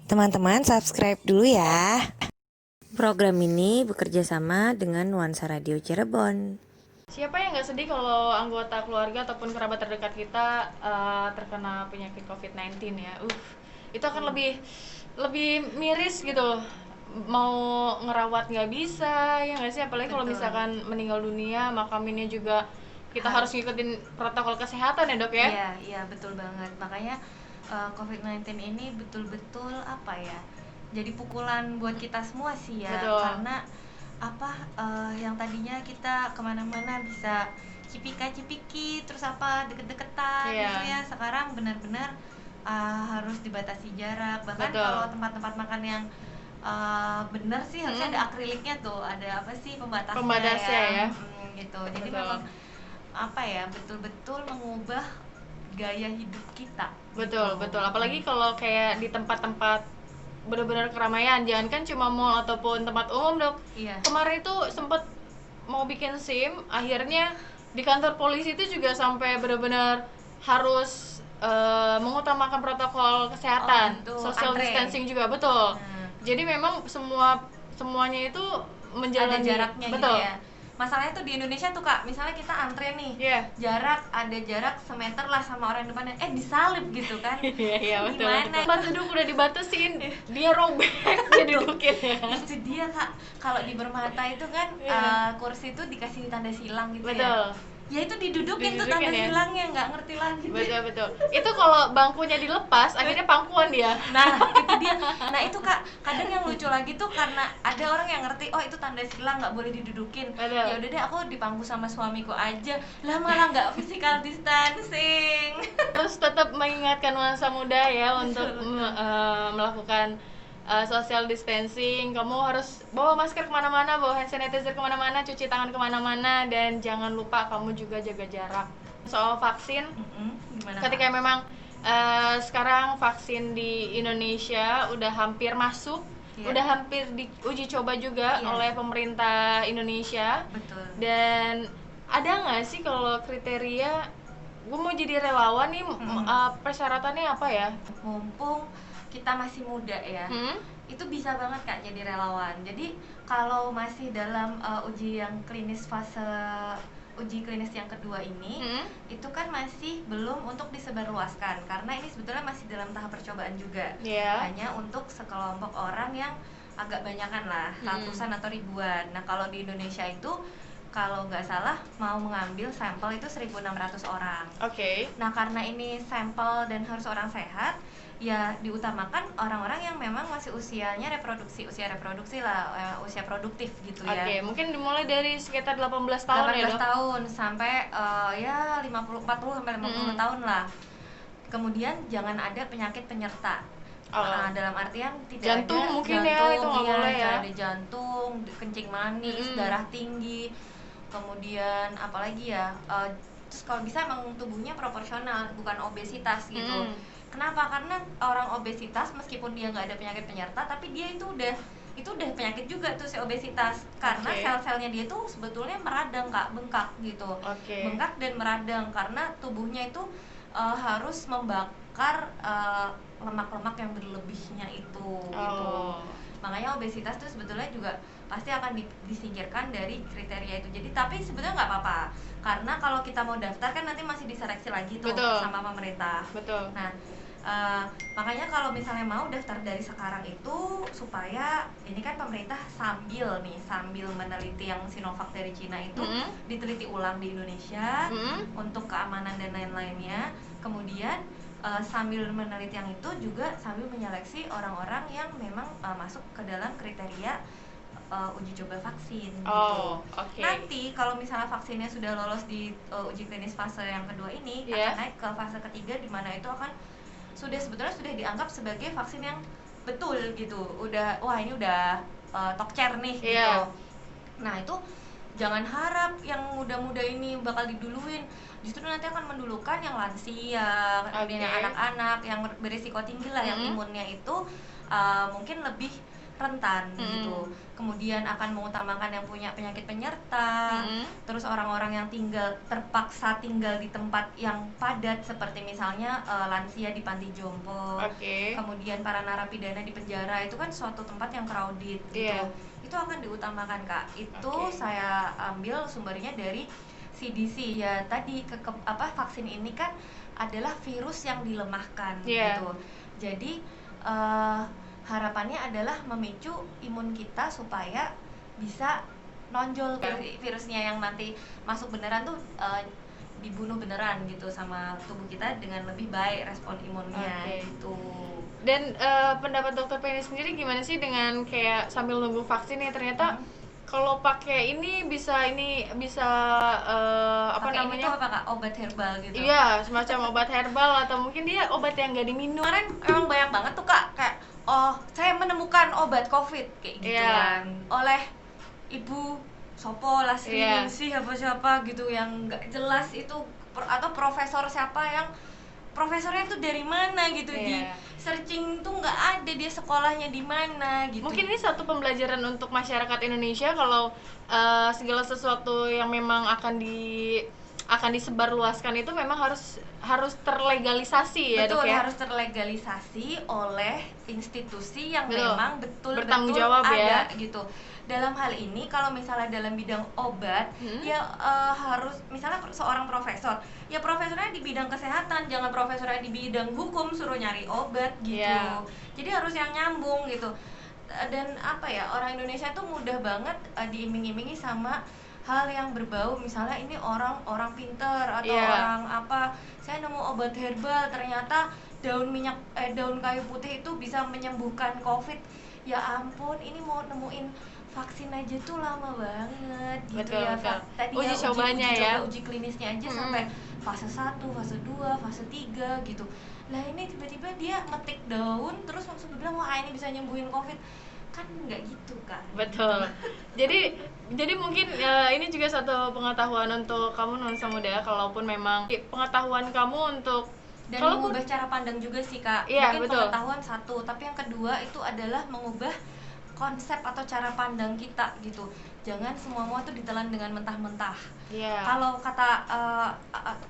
Teman-teman subscribe dulu ya. Program ini bekerja sama dengan Nuansa Radio Cirebon. Siapa yang nggak sedih kalau anggota keluarga ataupun kerabat terdekat kita terkena penyakit COVID-19 ya? Itu akan lebih miris gitu. Mau ngerawat nggak bisa, ya nggak sih? Apalagi kalau misalkan meninggal dunia, makaminnya juga kita harus ngikutin protokol kesehatan ya dok ya? Iya betul banget. Makanya COVID-19 ini betul-betul apa ya? Jadi pukulan buat kita semua sih ya. Betul. Karena yang tadinya kita kemana-mana bisa cipika-cipiki, terus deket-deketan gitu ya. Sekarang benar-benar harus dibatasi jarak. Bahkan Betul. kalau tempat-tempat makan yang benar sih harusnya ada akriliknya tuh, ada apa sih pembatasnya ya. Gitu. Jadi memang apa ya, betul-betul mengubah gaya hidup kita. Betul. Apalagi kalau kayak di tempat-tempat benar-benar keramaian, jangan kan cuma mall ataupun tempat umum dok. Iya. Kemarin itu sempet mau bikin SIM, akhirnya di kantor polisi itu juga sampai benar-benar harus mengutamakan protokol kesehatan, social distancing juga betul. Jadi memang semuanya itu menjalani ada jaraknya betul. gitu ya. Masalahnya tuh di Indonesia tuh Kak, misalnya kita antre nih, ada jarak semeter lah sama orang depannya, disalip gitu kan. Iya betul. Gimana? Tempat duduk udah dibatasin, dia robek, dia dudukin ya. Itu dia Kak, kalau di Permata itu kan kursi itu dikasih tanda silang gitu betul. Ya itu didudukin tuh tanda silangnya, nggak ngerti lagi. Betul. Itu kalau bangkunya dilepas, akhirnya pangkuan dia. Nah itu dia. Nah itu Kak, kadang yang lucu lagi tuh karena ada orang yang ngerti, oh itu tanda silang nggak boleh didudukin. Ya udah deh, aku dipangku sama suamiku aja. Lah malah nggak physical distancing. Terus tetap mengingatkan nuansa muda ya untuk melakukan social distancing. Kamu harus bawa masker kemana-mana, bawa hand sanitizer kemana-mana, cuci tangan kemana-mana, dan jangan lupa kamu juga jaga jarak. Soal vaksin, ketika memang sekarang vaksin di Indonesia udah hampir masuk, udah hampir diuji coba juga oleh pemerintah Indonesia. Betul. Dan ada nggak sih kalau kriteria gue mau jadi relawan nih, persyaratannya apa ya? Mumpung kita masih muda ya, itu bisa banget Kak jadi relawan. Jadi kalau masih dalam uji klinis yang kedua ini, itu kan masih belum untuk disebarluaskan karena ini sebetulnya masih dalam tahap percobaan juga. Hanya untuk sekelompok orang yang agak banyakan lah, ratusan atau ribuan. Nah kalau di Indonesia itu kalau nggak salah mau mengambil sampel itu 1.600 orang. Nah karena ini sampel dan harus orang sehat, ya diutamakan orang-orang yang memang masih usia reproduksi lah, usia produktif gitu ya. Mungkin dimulai dari sekitar 18 tahun 18 ya dok? tahun sampai ya 40 sampai 50 tahun lah. Kemudian jangan ada penyakit penyerta. Dalam artian tidak jantung ada mungkin ya, itu nggak boleh ya. Ada jantung, kencing manis, darah tinggi, kemudian apalagi ya, terus kalau bisa emang tubuhnya proporsional, bukan obesitas gitu. Kenapa? Karena orang obesitas meskipun dia nggak ada penyakit penyerta, tapi dia itu udah penyakit juga tuh si obesitas, karena sel-selnya dia tuh sebetulnya meradang Kak, bengkak gitu. Bengkak dan meradang karena tubuhnya itu harus membakar lemak-lemak yang berlebihnya itu gitu. Makanya obesitas tuh sebetulnya juga pasti akan disingkirkan dari kriteria itu. Jadi tapi sebetulnya nggak apa-apa, karena kalau kita mau daftar kan nanti masih diseleksi lagi tuh sama pemerintah. Nah makanya kalau misalnya mau daftar dari sekarang itu supaya ini kan pemerintah sambil meneliti yang Sinovac dari Cina itu diteliti ulang di Indonesia untuk keamanan dan lain-lainnya. Kemudian sambil meneliti yang itu juga sambil menyeleksi orang-orang yang memang masuk ke dalam kriteria uji coba vaksin gitu. Nanti kalau misalnya vaksinnya sudah lolos di uji klinis fase yang kedua ini, akan naik ke fase ketiga di mana itu akan sebetulnya sudah dianggap sebagai vaksin yang betul gitu. Ini udah tokcer nih gitu. Nah itu jangan harap yang muda-muda ini bakal diduluin. Justru nanti akan mendulukan yang lansia, kemudian yang anak-anak yang berisiko tinggi lah, yang imunnya itu mungkin lebih rentan gitu. Kemudian akan mengutamakan yang punya penyakit penyerta, terus orang-orang yang terpaksa tinggal di tempat yang padat seperti misalnya lansia di panti jompo. Kemudian para narapidana di penjara, itu kan suatu tempat yang crowded gitu. Itu akan diutamakan, Kak. Itu saya ambil sumbernya dari CDC ya tadi. Vaksin ini kan adalah virus yang dilemahkan gitu. Jadi harapannya adalah memicu imun kita supaya bisa nonjol virusnya yang nanti masuk beneran tuh dibunuh beneran gitu sama tubuh kita dengan lebih baik respon imunnya gitu. Dan pendapat dokter Penny sendiri gimana sih dengan kayak sambil nunggu vaksin ya ternyata kalau pakai ini bisa apa namanya? Ini tuh apa, Kak? Obat herbal gitu. Iya, semacam obat herbal atau mungkin dia obat yang gak diminum. Kemarin emang banyak banget tuh, Kak, kayak saya menemukan obat COVID kayak gitu kan oleh Ibu Sopo Lasri Ningsih siapa gitu yang nggak jelas itu atau profesor siapa yang profesornya tuh dari mana gitu. Di searching tuh nggak ada dia sekolahnya di mana gitu. Mungkin ini satu pembelajaran untuk masyarakat Indonesia kalau segala sesuatu yang memang akan disebarluaskan itu memang harus terlegalisasi ya. Betul, Dok, ya? harus terlegalisasi oleh institusi yang memang betul-betul bertanggung jawab ada gitu. Dalam hal ini kalau misalnya dalam bidang obat ya harus misalnya seorang profesor, ya profesornya di bidang kesehatan, jangan profesornya di bidang hukum suruh nyari obat gitu. Jadi harus yang nyambung gitu. Dan apa ya, orang Indonesia tuh mudah banget diiming-imingi sama hal yang berbau misalnya ini orang pinter atau orang apa, saya nemu obat herbal ternyata daun kayu putih itu bisa menyembuhkan COVID. Ya ampun, ini mau nemuin vaksin aja tuh lama banget gitu. Tadi uji cobanya uji klinisnya aja sampai fase 1, fase 2, fase 3 gitu. Lah ini tiba-tiba dia metik daun terus langsung bilang wah ini bisa nyembuhin COVID. Kan nggak gitu, Kak. Betul. Jadi mungkin ini juga satu pengetahuan untuk kamu nuansa muda, kalaupun memang pengetahuan kamu untuk dan mengubah cara pandang juga sih, Kak. Mungkin pengetahuan satu, tapi yang kedua itu adalah mengubah konsep atau cara pandang kita gitu. Jangan semua tuh ditelan dengan mentah-mentah. Kalau kata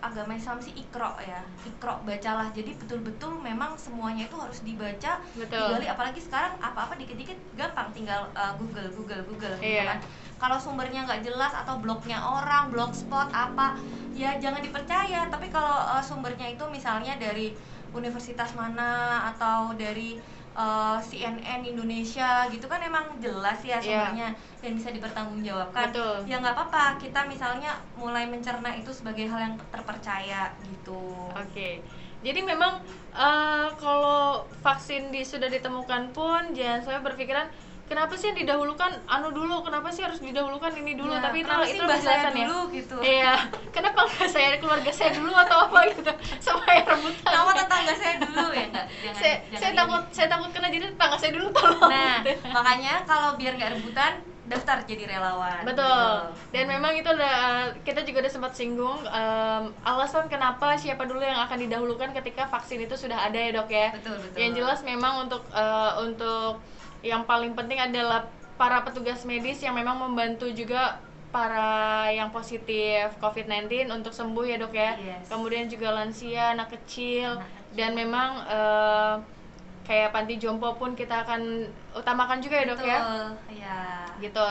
agama Islam sih ikro ya, ikro bacalah. Jadi betul-betul memang semuanya itu harus dibaca, digali. Apalagi sekarang apa-apa dikit-dikit gampang, tinggal Google gitu kan. Kalau sumbernya nggak jelas atau blognya orang, blogspot apa, ya jangan dipercaya. Tapi kalau sumbernya itu misalnya dari universitas mana atau dari CNN Indonesia gitu kan emang jelas ya sumbernya dan bisa dipertanggungjawabkan. Ya nggak apa-apa, kita misalnya mulai mencerna itu sebagai hal yang terpercaya gitu. Jadi memang kalau vaksin sudah ditemukan pun jangan sampai berpikiran kenapa sih yang didahulukan dulu, kenapa sih harus didahulukan ini dulu, tapi itu penjelasan dulu gitu. Kenapa nggak keluarga saya dulu atau apa gitu, supaya rebutan. Nama tetangga saya dulu ya enggak. Saya takut kena, jadi tetangga saya dulu tolong. Nah, makanya kalau biar nggak rebutan daftar jadi relawan. Betul. Dan memang itu kita juga udah sempat singgung alasan kenapa siapa dulu yang akan didahulukan ketika vaksin itu sudah ada ya, Dok ya. Betul. Yang jelas memang untuk yang paling penting adalah para petugas medis yang memang membantu juga para yang positif COVID-19 untuk sembuh ya, Dok ya. Kemudian juga lansia, anak kecil. Dan memang kayak panti jompo pun kita akan utamakan juga ya, Dok ya. Iya. Gitu.